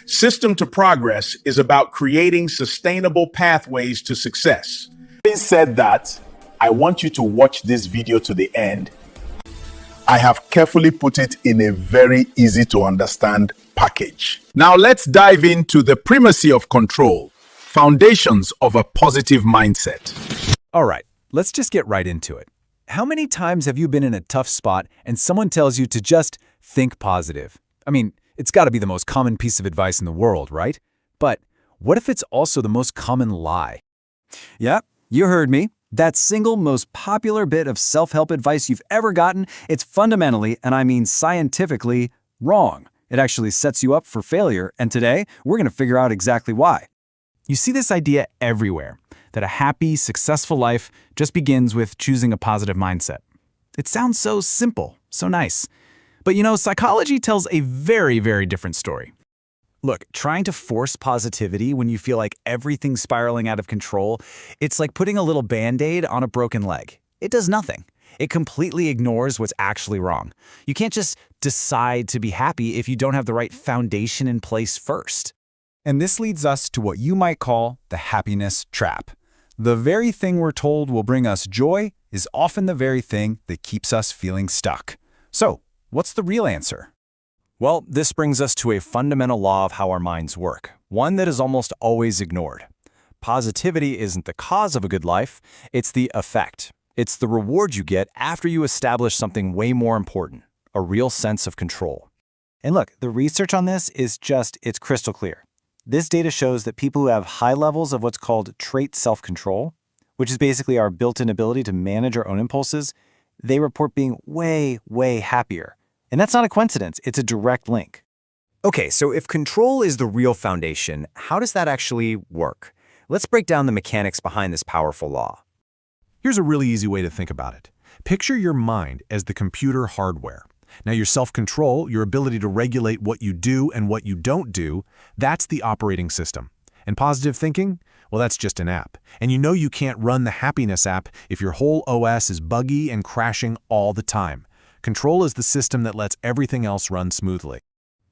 System to Progress is about creating sustainable pathways to success. Having said that, I want you to watch this video to the end. I have carefully put it in a very easy to understand package. Now let's dive into the primacy of control, foundations of a positive mindset. All right, let's just get right into it. How many times have you been in a tough spot and someone tells you to just think positive? I mean, it's got to be the most common piece of advice in the world, right? But what if it's also the most common lie? Yep, you heard me. That single most popular bit of self-help advice you've ever gotten, it's fundamentally, and I mean scientifically, wrong. It actually sets you up for failure, and today, we're going to figure out exactly why. You see this idea everywhere, that a happy, successful life just begins with choosing a positive mindset. It sounds so simple, so nice. But you know, psychology tells a very, very different story. Look, trying to force positivity when you feel like everything's spiraling out of control, it's like putting a little Band-Aid on a broken leg. It does nothing. It completely ignores what's actually wrong. You can't just decide to be happy if you don't have the right foundation in place first. And this leads us to what you might call the happiness trap. The very thing we're told will bring us joy is often the very thing that keeps us feeling stuck. So, what's the real answer? Well, this brings us to a fundamental law of how our minds work, one that is almost always ignored. Positivity isn't the cause of a good life, it's the effect. It's the reward you get after you establish something way more important, a real sense of control. And look, the research on this is it's crystal clear. This data shows that people who have high levels of what's called trait self-control, which is basically our built-in ability to manage our own impulses, they report being way, way happier. And that's not a coincidence, it's a direct link. Okay, so if control is the real foundation, how does that actually work? Let's break down the mechanics behind this powerful law. Here's a really easy way to think about it. Picture your mind as the computer hardware. Now your self-control, your ability to regulate what you do and what you don't do, that's the operating system. And positive thinking? Well, that's just an app. And you know you can't run the happiness app if your whole OS is buggy and crashing all the time. Control is the system that lets everything else run smoothly.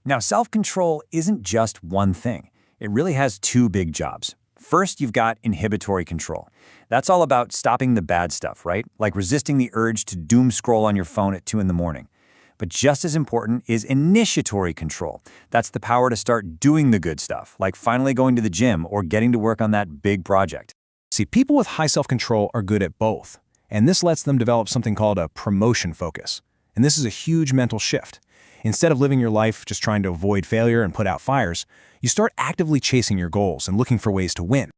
Now, self-control isn't just one thing. It really has two big jobs. First, you've got inhibitory control. That's all about stopping the bad stuff, right? Like resisting the urge to doom scroll on your phone at 2 in the morning. But just as important is initiatory control. That's the power to start doing the good stuff, like finally going to the gym or getting to work on that big project. See, people with high self-control are good at both. And this lets them develop something called a promotion focus. And this is a huge mental shift. Instead of living your life just trying to avoid failure and put out fires, you start actively chasing your goals and looking for ways to win.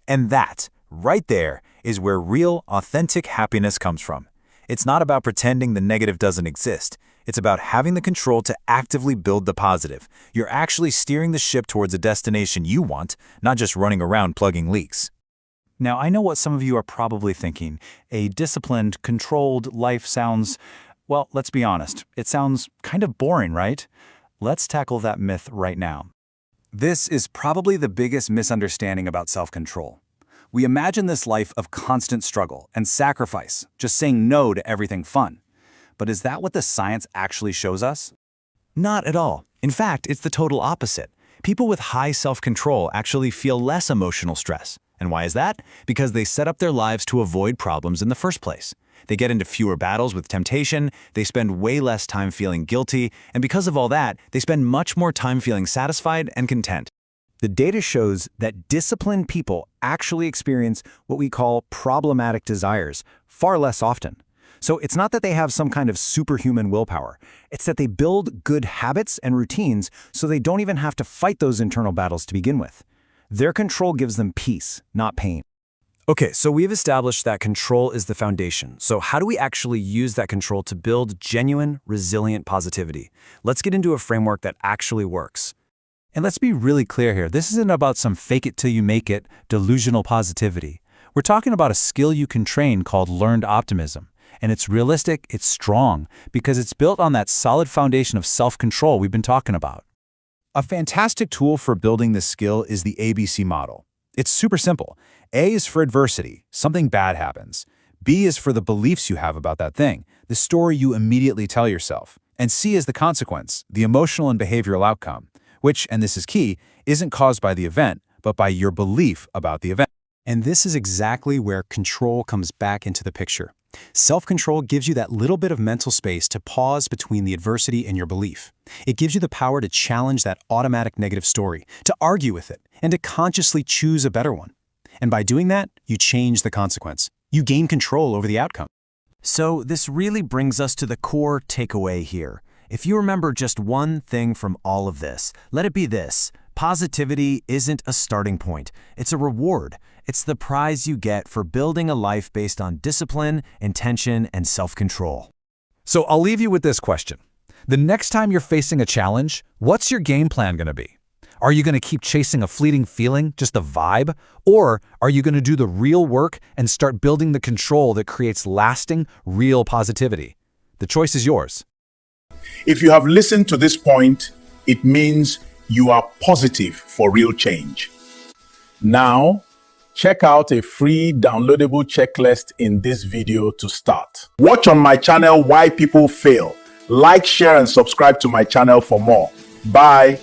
And that, right there, is where real, authentic happiness comes from. It's not about pretending the negative doesn't exist. It's about having the control to actively build the positive. You're actually steering the ship towards a destination you want, not just running around plugging leaks. Now, I know what some of you are probably thinking. A disciplined, controlled life sounds, well, let's be honest, it sounds kind of boring, right? Let's tackle that myth right now. This is probably the biggest misunderstanding about self-control. We imagine this life of constant struggle and sacrifice, just saying no to everything fun. But is that what the science actually shows us? Not at all. In fact, it's the total opposite. People with high self-control actually feel less emotional stress. And why is that? Because they set up their lives to avoid problems in the first place. They get into fewer battles with temptation, they spend way less time feeling guilty, and because of all that, they spend much more time feeling satisfied and content. The data shows that disciplined people actually experience what we call problematic desires far less often. So it's not that they have some kind of superhuman willpower. It's that they build good habits and routines so they don't even have to fight those internal battles to begin with. Their control gives them peace, not pain. Okay, so we've established that control is the foundation. So how do we actually use that control to build genuine, resilient positivity? Let's get into a framework that actually works. And let's be really clear here. This isn't about some fake-it-till-you-make-it delusional positivity. We're talking about a skill you can train called learned optimism. And it's realistic, it's strong, because it's built on that solid foundation of self-control we've been talking about. A fantastic tool for building this skill is the ABC model. It's super simple. A is for adversity, something bad happens. B is for the beliefs you have about that thing, the story you immediately tell yourself. And C is the consequence, the emotional and behavioral outcome. which, and this is key, isn't caused by the event, but by your belief about the event. And this is exactly where control comes back into the picture. Self-control gives you that little bit of mental space to pause between the adversity and your belief. It gives you the power to challenge that automatic negative story, to argue with it, and to consciously choose a better one. And by doing that, you change the consequence. You gain control over the outcome. So this really brings us to the core takeaway here. If you remember just one thing from all of this, let it be this: positivity isn't a starting point. It's a reward. It's the prize you get for building a life based on discipline, intention, and self-control. So I'll leave you with this question. The next time you're facing a challenge, what's your game plan going to be? Are you going to keep chasing a fleeting feeling, just a vibe? Or are you going to do the real work and start building the control that creates lasting, real positivity? The choice is yours. If you have listened to this point, it means you are positive for real change. Now, check out a free downloadable checklist in this video to start. Watch on my channel Why People Fail. Like, share, and subscribe to my channel for more. Bye.